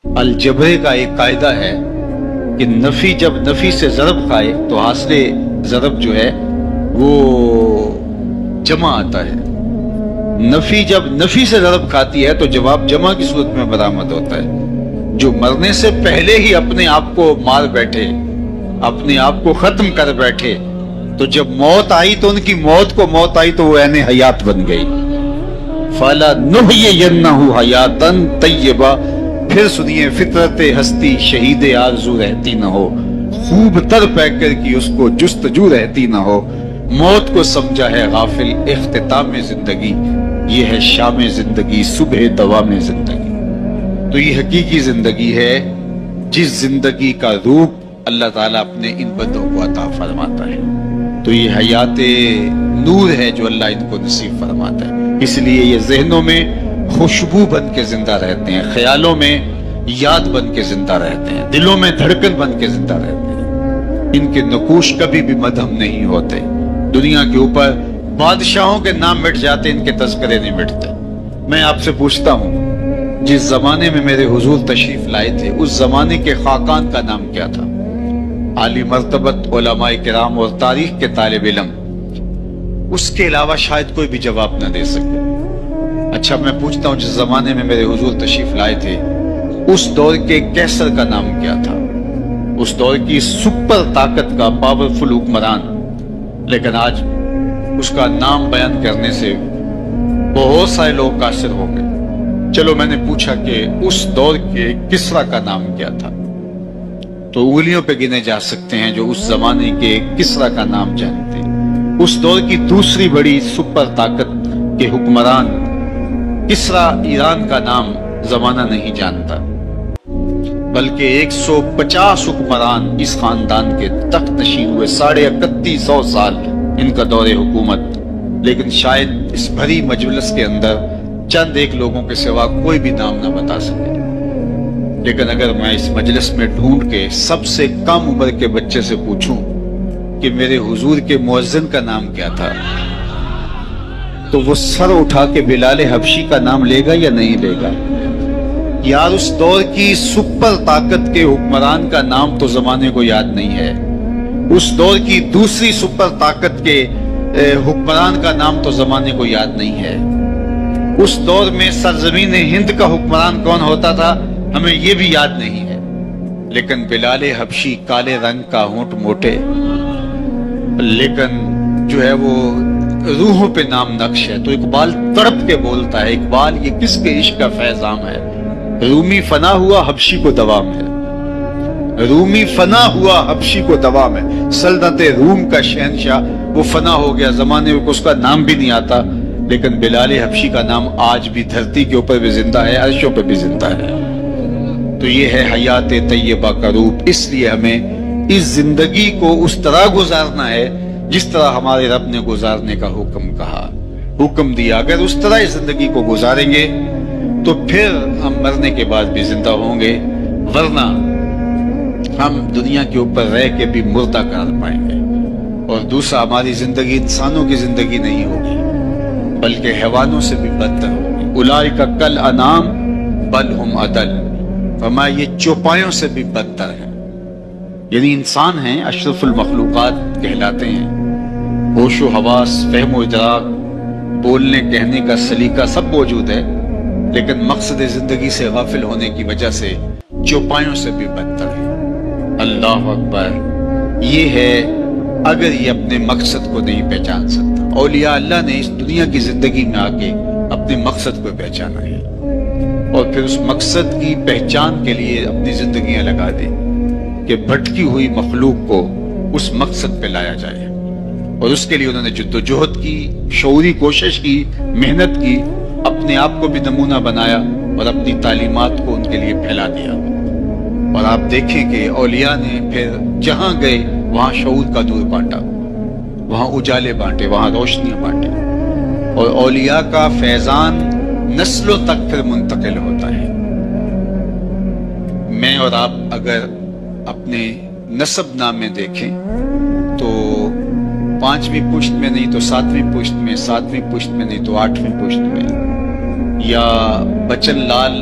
الجبرے کا ایک قاعدہ ہے کہ نفی جب نفی سے ضرب کھائے تو حاصل ضرب جو ہے وہ جمع آتا ہے. نفی جب نفی سے ضرب کھاتی ہے تو جواب جمع کی صورت میں برآمد ہوتا ہے. جو مرنے سے پہلے ہی اپنے آپ کو مار بیٹھے، اپنے آپ کو ختم کر بیٹھے، تو جب موت آئی تو ان کی موت کو موت آئی تو وہ عین حیات بن گئی. فَلَنُحْيِيَنَّهُ حَيَاتًا طَيِّبَةً. پھر سنیے، فطرت ہستی شہید آرزو رہتی نہ ہو، خوب تر پیکر کی اس کو جستجو رہتی نہ ہو. موت کو سمجھا ہے غافل اختتام زندگی، یہ ہے شام زندگی صبح دوام زندگی. تو یہ حقیقی زندگی ہے جس زندگی کا روپ اللہ تعالیٰ اپنے ان بندوں کو عطا فرماتا ہے. تو یہ حیات نور ہے جو اللہ ان کو نصیب فرماتا ہے. اس لیے یہ ذہنوں میں خوشبو بن کے زندہ رہتے ہیں، خیالوں میں یاد بن کے زندہ رہتے ہیں، دلوں میں دھڑکن بن کے زندہ رہتے ہیں. ان کے نقوش کبھی بھی مدھم نہیں ہوتے. دنیا کے اوپر بادشاہوں کے نام مٹ جاتے، ان کے تذکرے نہیں مٹتے. میں آپ سے پوچھتا ہوں، جس زمانے میں میرے حضور تشریف لائے تھے اس زمانے کے خاقان کا نام کیا تھا؟ عالی مرتبت علماء کرام اور تاریخ کے طالب علم اس کے علاوہ شاید کوئی بھی جواب نہ دے سکے. اچھا میں پوچھتا ہوں، جس زمانے میں میرے حضور تشریف لائے تھے اس دور کے کیسر کا نام کیا تھا؟ اس دور کی سپر طاقت کا پاورفل حکمران. لیکن آج اس کا نام بیان کرنے سے بہت سارے لوگ قاصر ہو گئے. چلو میں نے پوچھا کہ اس دور کے کسرا کا نام کیا تھا، تو انگلیوں پہ گنے جا سکتے ہیں جو اس زمانے کے کسرا کا نام جانتے ہیں. اس دور کی دوسری بڑی سپر طاقت کے حکمران کسرا ایران کا نام زمانہ نہیں جانتا، بلکہ 150 حکمران اس خاندان کے تخت نشین ہوئے. 3150 سال ان کا دور حکومت. لیکن شاید اس بھری مجلس کے اندر چند ایک لوگوں کے سوا کوئی بھی نام نہ بتا سکے. لیکن اگر میں اس مجلس میں ڈھونڈ کے سب سے کم عمر کے بچے سے پوچھوں کہ میرے حضور کے مؤذن کا نام کیا تھا، تو وہ سر اٹھا کے بلال حبشی کا نام لے گا یا نہیں لے گا؟ یار اس دور کی سپر طاقت کے حکمران کا نام تو زمانے کو یاد نہیں ہے. اس دور کی دوسری سپر طاقت کے حکمران کا نام تو زمانے کو یاد نہیں ہے. اس دور میں سرزمین ہند کا حکمران کون ہوتا تھا ہمیں یہ بھی یاد نہیں ہے. لیکن بلال حبشی کالے رنگ کا، ہونٹ موٹے، لیکن جو ہے وہ روحوں پہ نام نقش ہے. تو اقبال تڑپ کے بولتا ہے، اقبال یہ کس کے عشق کا فیضام ہے؟ رومی فنا ہوا حبشی کو دوام ہے. رومی فنا ہوا حبشی کو دوام ہے. سلطنت روم کا شہنشاہ وہ فنا ہو گیا، زمانے میں اس کا نام بھی نہیں آتا. لیکن بلال حبشی کا نام آج بھی دھرتی کے اوپر بھی زندہ ہے، عرشوں پہ بھی زندہ ہے. تو یہ ہے حیات طیبہ کا روپ. اس لیے ہمیں اس زندگی کو اس طرح گزارنا ہے جس طرح ہمارے رب نے گزارنے کا حکم دیا. اگر اس طرح اس زندگی کو گزاریں گے تو پھر ہم مرنے کے بعد بھی زندہ ہوں گے، ورنہ ہم دنیا کے اوپر رہ کے بھی مردہ قرار پائیں گے. اور دوسرا، ہماری زندگی انسانوں کی زندگی نہیں ہوگی بلکہ حیوانوں سے بھی بدتر ہوگی. اولئک کالانعام بل ہم اضل. فرمایا یہ چوپایوں سے بھی بدتر ہیں. یعنی انسان ہیں، اشرف المخلوقات کہلاتے ہیں، ہوش و حواس، فہم و ادراک، بولنے کہنے کا سلیقہ سب موجود ہے، لیکن مقصد زندگی سے غافل ہونے کی وجہ سے چوپایوں سے بھی بدتر ہے. اللہ اکبر. یہ ہے اگر یہ اپنے مقصد کو نہیں پہچان سکتا. اولیاء اللہ نے اس دنیا کی زندگی میں آ کے اپنے مقصد کو پہچانا ہے، اور پھر اس مقصد کی پہچان کے لیے اپنی زندگیاں لگا دی کہ بھٹکی ہوئی مخلوق کو اس مقصد پہ لایا جائے. اور اس کے لیے انہوں نے جد و جہد کی، شعوری کوشش کی، محنت کی، اپنے آپ کو بھی نمونہ بنایا اور اپنی تعلیمات کو ان کے لیے پھیلا دیا. اور آپ دیکھیں کہ اولیاء نے پھر جہاں گئے وہاں شعور کا نور بانٹا، وہاں اجالے بانٹے، وہاں روشنیاں بانٹے. اور اولیاء کا فیضان نسلوں تک پھر منتقل ہوتا ہے. میں اور آپ اگر اپنے نسب نامے دیکھیں تو 5ویں پشت میں نہیں تو 7ویں پشت میں، 7ویں پشت میں نہیں تو 8ویں پشت میں، یا بچن لال